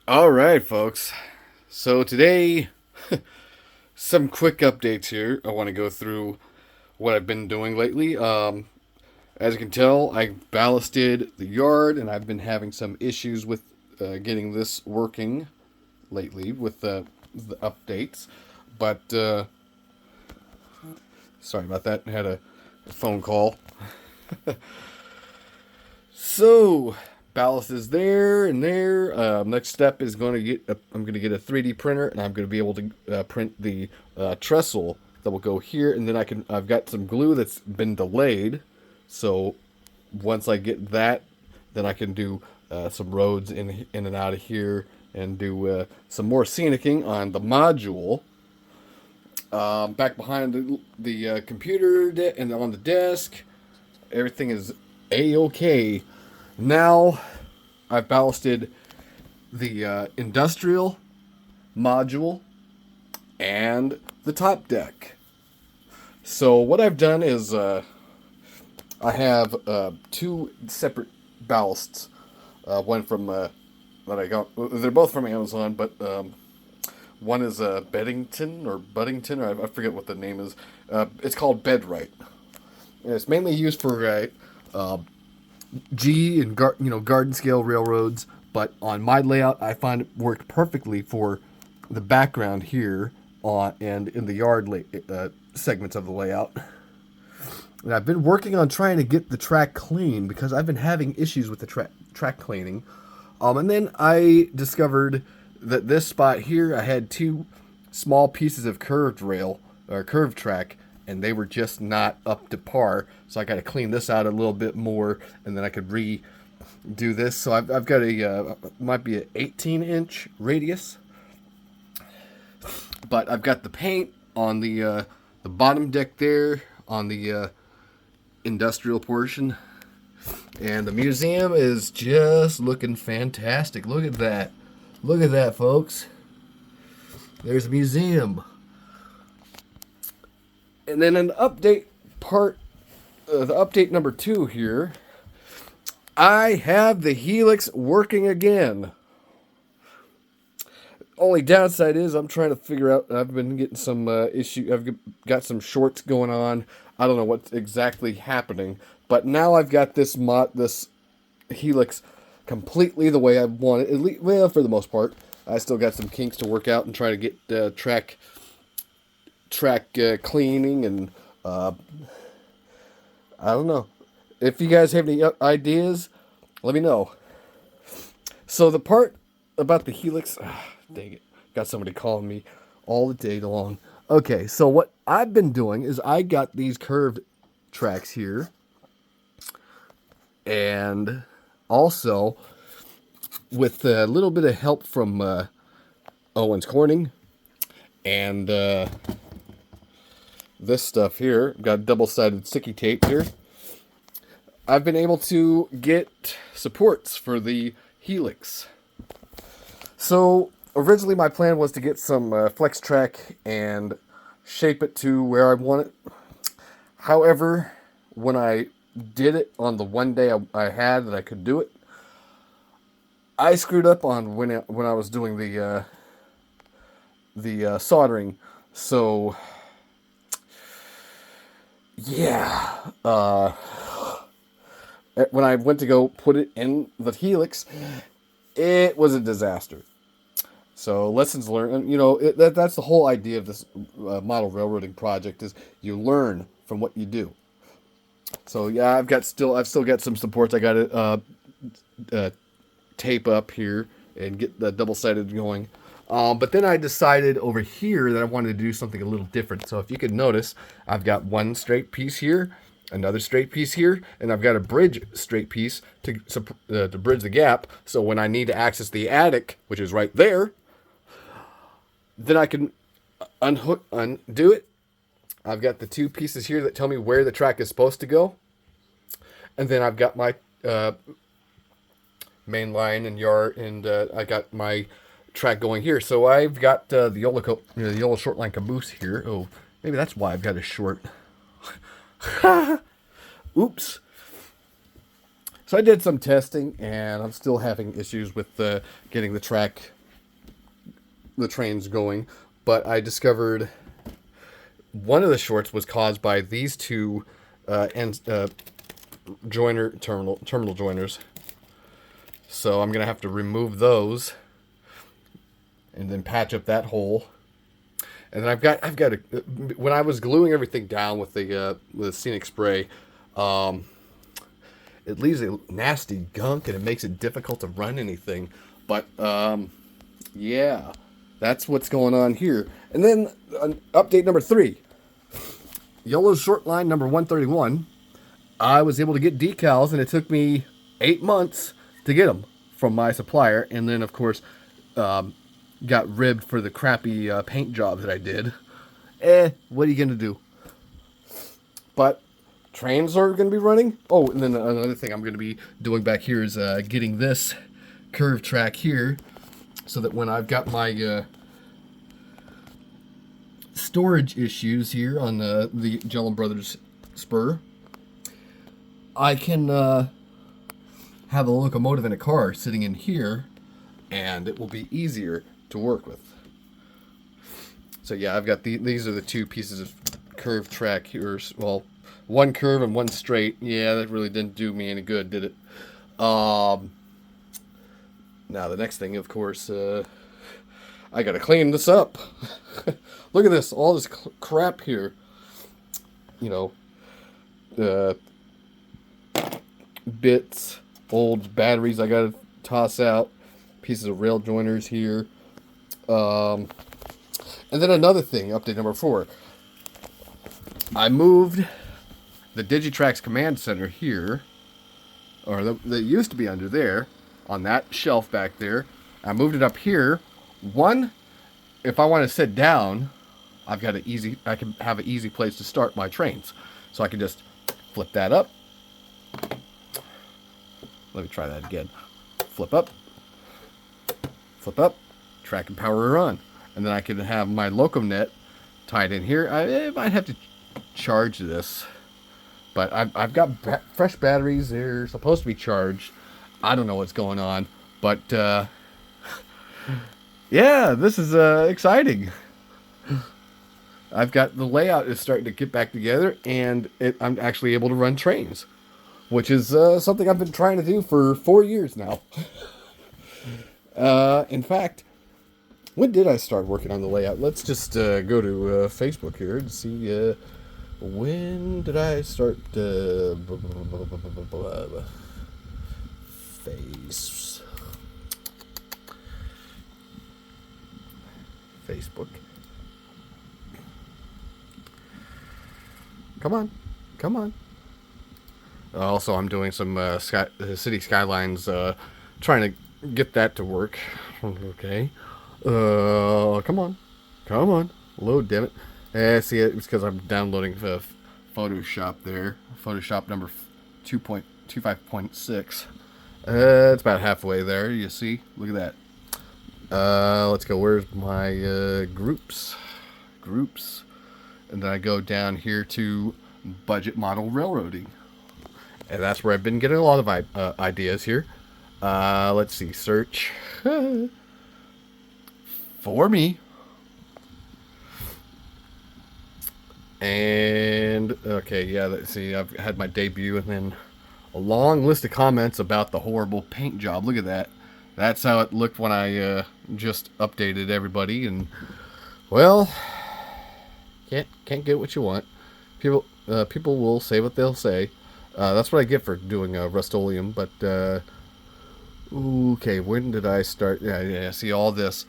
All right, folks. So today, some quick updates here. I want to go through what I've been doing lately. As you can tell, I ballasted the yard, and I've been having some issues with getting this working lately with the updates. But sorry about that. I had a phone call. So, ballast is there and there. Next step is going to I'm going to get a 3D printer, and I'm going to be able to print the trestle that will go here, and then I've got some glue that's been delayed. So once I get that, then I can do some roads in and out of here, and do some more scenicking on the module. Back behind the computer and on the desk, everything is a-okay. Now I've ballasted the industrial module and the top deck. So what I've done is I have two separate ballasts. One from that I got. They're both from Amazon, but one is Beddington or Buddington, or I forget what the name is. It's called Bedright. And it's mainly used for G and garden scale railroads, but on my layout, I find it worked perfectly for the background here and in the yard segments of the layout. And I've been working on trying to get the track clean because I've been having issues with the track cleaning. And then I discovered that this spot here, I had two small pieces of curved track, and they were just not up to par. So I got to clean this out a little bit more, and then I could redo this. So I've got might be an 18-inch radius, but I've got the paint on the bottom deck there on the industrial portion, and the museum is just looking fantastic. Look at that, folks. There's a museum. And then an update the update number 2 here. I have the Helix working again. Only downside is I'm trying to figure out. I've been getting some issue. I've got some shorts going on. I don't know what's exactly happening, but now I've got this Helix completely the way I want it. At least, well, for the most part, I still got some kinks to work out and try to get track cleaning, and I don't know. If you guys have any ideas, let me know. So the part about the Helix, dang it, got somebody calling me all the day long. Okay, so what I've been doing is I got these curved tracks here, and also with a little bit of help from Owens Corning and this stuff here, got double-sided sticky tape here, I've been able to get supports for the Helix. So originally my plan was to get some flex track and shape it to where I want it. However, when I did it on the one day I had that I could do it, I screwed up on when I was doing the soldering. So yeah, when I went to go put it in the Helix, it was a disaster. So lessons learned. That's the whole idea of this model railroading project, is you learn from what you do. So yeah, I've still got some supports. I got to tape up here and get the double-sided going. But then I decided over here that I wanted to do something a little different. So if you could notice, I've got one straight piece here, another straight piece here, and I've got a bridge straight piece to bridge the gap. So when I need to access the attic, which is right there, then I can undo it. I've got the two pieces here that tell me where the track is supposed to go. And then I've got my main line and yard, and I got my track going here. So I've got the Yolo short line caboose here. Oh, maybe that's why I've got a short. Oops. So I did some testing, and I'm still having issues with getting the track the trains going, but I discovered one of the shorts was caused by these two terminal joiners. So I'm gonna have to remove those and then patch up that hole. And then I've got when I was gluing everything down with the scenic spray, it leaves a nasty gunk and it makes it difficult to run anything. But yeah, that's what's going on here. And then update number 3, Yolo's short line number 131. I was able to get decals, and it took me 8 months to get them from my supplier. And then, of course, got ribbed for the crappy paint job that I did. What are you going to do? But trains are going to be running. Oh, and then another thing I'm going to be doing back here is getting this curved track here so that when I've got my storage issues here on the Jellum Brothers spur, I can have a locomotive in a car sitting in here, and it will be easier to work with. So yeah, I've got these are the 2 pieces of curved track here. Well, one curve and one straight. Yeah, that really didn't do me any good, did it? Now the next thing, of course, I gotta clean this up. Look at this, all this crap here. You know, bits, old batteries I gotta toss out, pieces of rail joiners here. And then another thing, update number 4. I moved the Digitrax command center here, or that used to be under there, on that shelf back there. I moved it up here. One, if I want to sit down, I can have an easy place to start my trains. So I can just flip that up. Let me try that again. Flip up, track and power are on. And then I can have my Loconet tied in here. I might have to charge this, but I've got fresh batteries. They're supposed to be charged. I don't know what's going on, but yeah, this is exciting. I've got the layout is starting to get back together, and I'm actually able to run trains, which is something I've been trying to do for 4 years now. In fact, when did I start working on the layout? Let's just go to Facebook here and see when did I start Facebook. Come on. Also, I'm doing some city skylines, trying to get that to work. Okay. Come on. Load, damn it. See, it's because I'm downloading Photoshop there. Photoshop number 2.25.6. It's about halfway there, you see. Look at that. Let's go. Where's my groups? And then I go down here to budget model railroading. And that's where I've been getting a lot of ideas here. Let's see. Search. For me. And, okay, yeah, let's see. I've had my debut and then a long list of comments about the horrible paint job. Look at that. That's how it looked when I just updated everybody. And, well, can't get what you want. People will say what they'll say. That's what I get for doing Rust-Oleum. But okay, when did I start? Yeah. See all this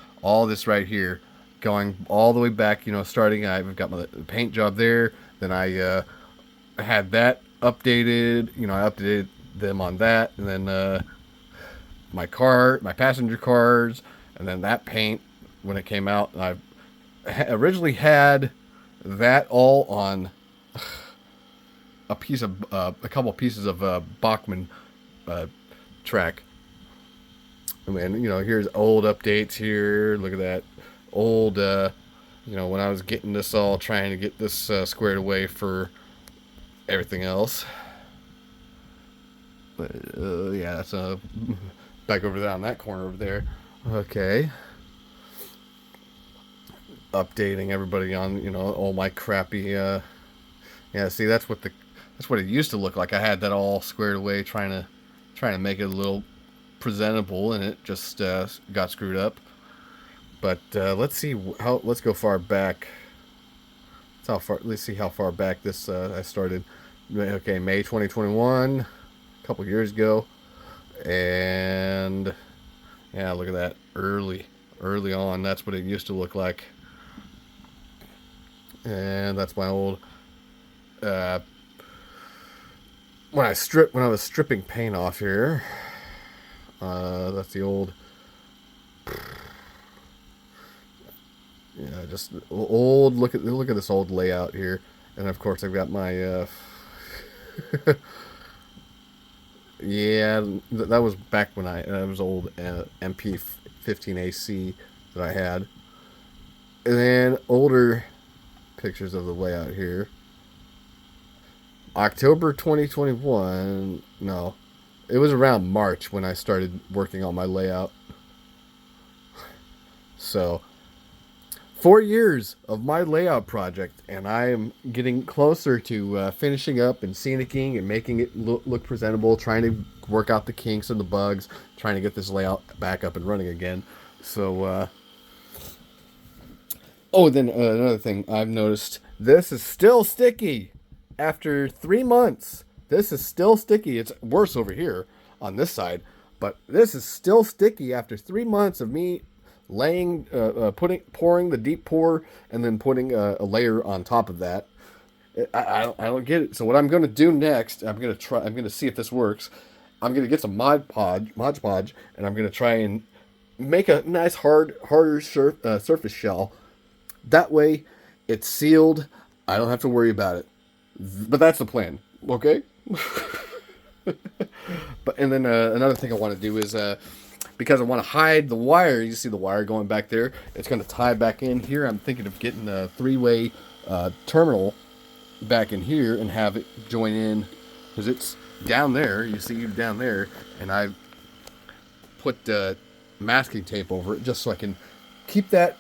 right here, going all the way back. Starting. I've got my paint job there. Then I had that updated. I updated them on that, and then my passenger cars, and then that paint when it came out. I originally had that all on a couple pieces of Bachmann track. And then, here's old updates here. Look at that old, when I was getting this all, trying to get this squared away for everything else. But, yeah, that's back over there on that corner over there. Okay. updating everybody on, all my crappy, yeah, see, that's what it used to look like. I had that all squared away, trying to make it a little presentable, and it just got screwed up. But let's see let's go far back. Let's see how far back this I started. Okay, May 2021, a couple years ago, and yeah, look at that, early on. That's what it used to look like, and that's my old uh, when I was stripping paint off here. That's the old, yeah, just old. Look at this old layout here, and of course I've got my yeah, that was back when I was old MP15AC that I had, and then older pictures of the layout here. October 2021. No, it was around March when I started working on my layout. So 4 years of my layout project, and I am getting closer to finishing up and scenicking and making it look presentable, trying to work out the kinks and the bugs, trying to get this layout back up and running again. So, then another thing I've noticed, this is still sticky after 3 months. This is still sticky. It's worse over here on this side, but this is still sticky after 3 months of me pouring the deep pour and then putting a layer on top of that. I don't get it. So what I'm going to do next, I'm going to see if this works. I'm going to get some Mod Podge, and I'm going to try and make a nice harder surface shell. That way, it's sealed. I don't have to worry about it. But that's the plan. Okay. And then another thing I want to do is because I want to hide the wire. You see the wire going back there. It's going to tie back in here. I'm thinking of getting a three-way terminal back in here and have it join in, because it's down there. You see down there, and I put masking tape over it just so I can keep that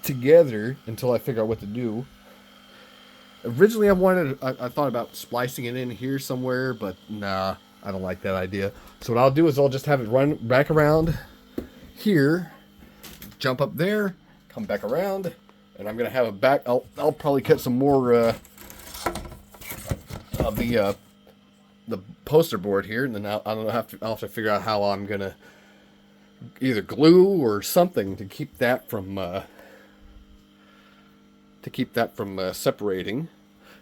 together until I figure out what to do. Originally, I thought about splicing it in here somewhere, but nah, I don't like that idea. So what I'll do is I'll just have it run back around here, jump up there, come back around, and I'm gonna have it back. I'll probably cut some more of the poster board here, and then I'll have to figure out how I'm gonna either glue or something to keep that from separating,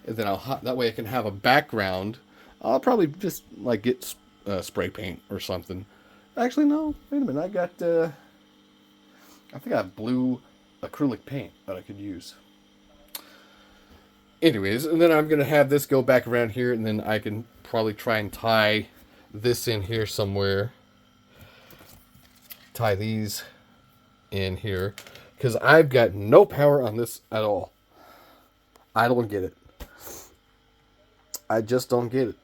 and then that way I can have a background. I'll probably just like get spray paint or something. Actually, no. Wait a minute. I think I have blue acrylic paint that I could use. Anyways, and then I'm gonna have this go back around here, and then I can probably try and tie this in here somewhere. Tie these in here, because I've got no power on this at all. I don't get it. I just don't get it.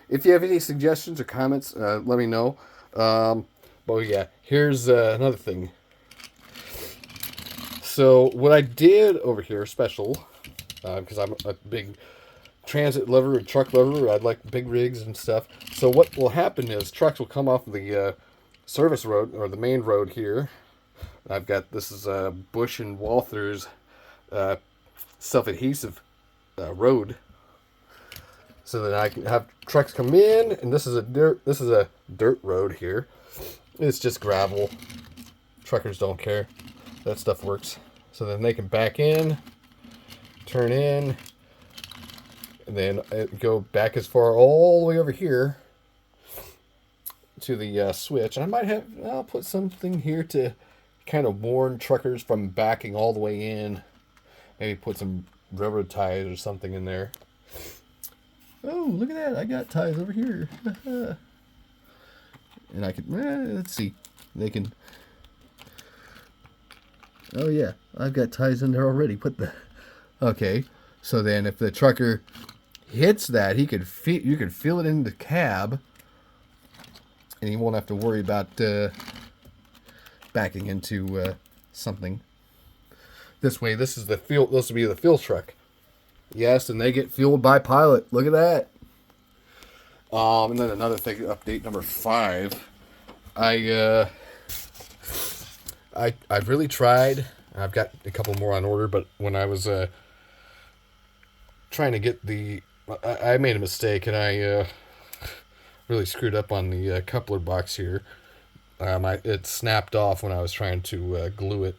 If you have any suggestions or comments, let me know. But yeah, here's another thing. So what I did over here, special, because I'm a big transit lover and truck lover. I like big rigs and stuff. So what will happen is trucks will come off the service road, or the main road here. I've got, this is Bush and Walther's self-adhesive road. So that I can have trucks come in, and this is a dirt road here. It's just gravel. Truckers don't care. That stuff works. So then they can back in, turn in, and then go back as far all the way over here to the switch. And I'll put something here to kind of warn truckers from backing all the way in. Maybe put some railroad ties or something in there. Oh, look at that. I got ties over here. And I can, let's see. They can, oh yeah, I've got ties in there already. Okay. So then if the trucker hits that, you could feel it in the cab, and he won't have to worry about backing into something. this way. This is the fuel. This will be the fuel truck. Yes, and they get fueled by Pilot. Look at that. And then another thing, update number 5. I've really tried. I've got a couple more on order, but when I was trying to get I made a mistake, and I really screwed up on the coupler box here. It snapped off when I was trying to glue it.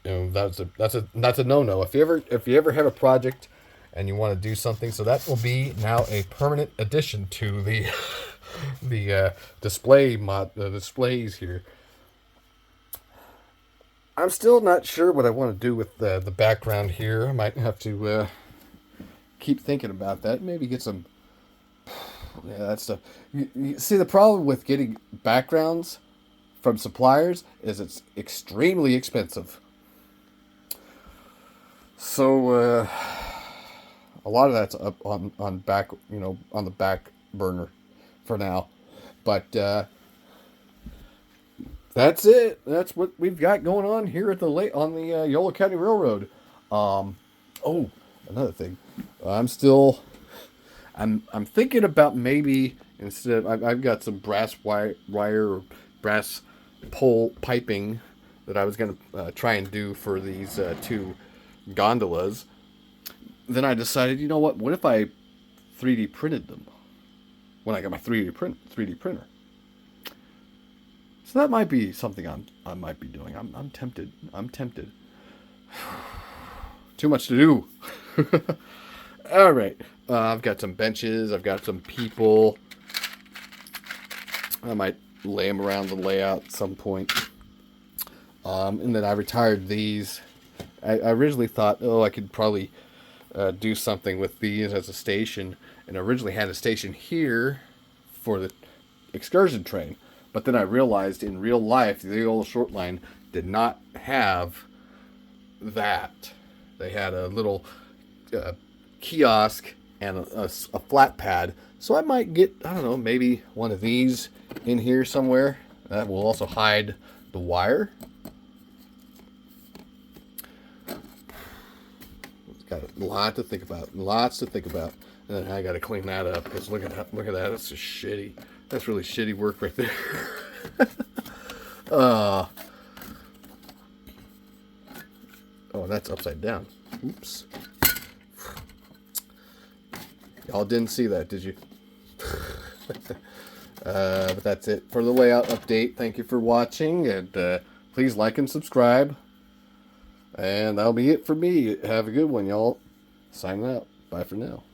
That's a no-no. If you ever have a project and you want to do something, so that will be now a permanent addition to the the displays here. I'm still not sure what I want to do with the background here. I might have to keep thinking about that. Maybe get some. Yeah, that stuff. You see, the problem with getting backgrounds from suppliers is it's extremely expensive. So a lot of that's up on back, on the back burner for now. But that's it. That's what we've got going on here at on the Yolo County Railroad. Oh, another thing. I'm thinking about maybe instead I've got some brass wire or brass pole piping that I was going to try and do for these 2 gondolas. Then I decided, you know what? What if I 3D printed them when I got my 3D printer? So that might be something I might be doing. I'm tempted. Too much to do. All right. I've got some benches. I've got some people. I might lay them around the layout at some point. And then I retired these. I originally thought, I could probably do something with these as a station. And I originally had a station here for the excursion train. But then I realized in real life, the old short line did not have that. They had a little kiosk and a flat pad. So I might get, I don't know, maybe one of these in here somewhere. That will also hide the wire. It's got a lot to think about. Lots to think about. And then I got to clean that up because look at that. That's just shitty. That's really shitty work right there. Oh, that's upside down. Oops. Y'all didn't see that, did you? But that's it for the layout update. Thank you for watching, and please like and subscribe. And that'll be it for me. Have a good one, y'all. Signing out. Bye for now.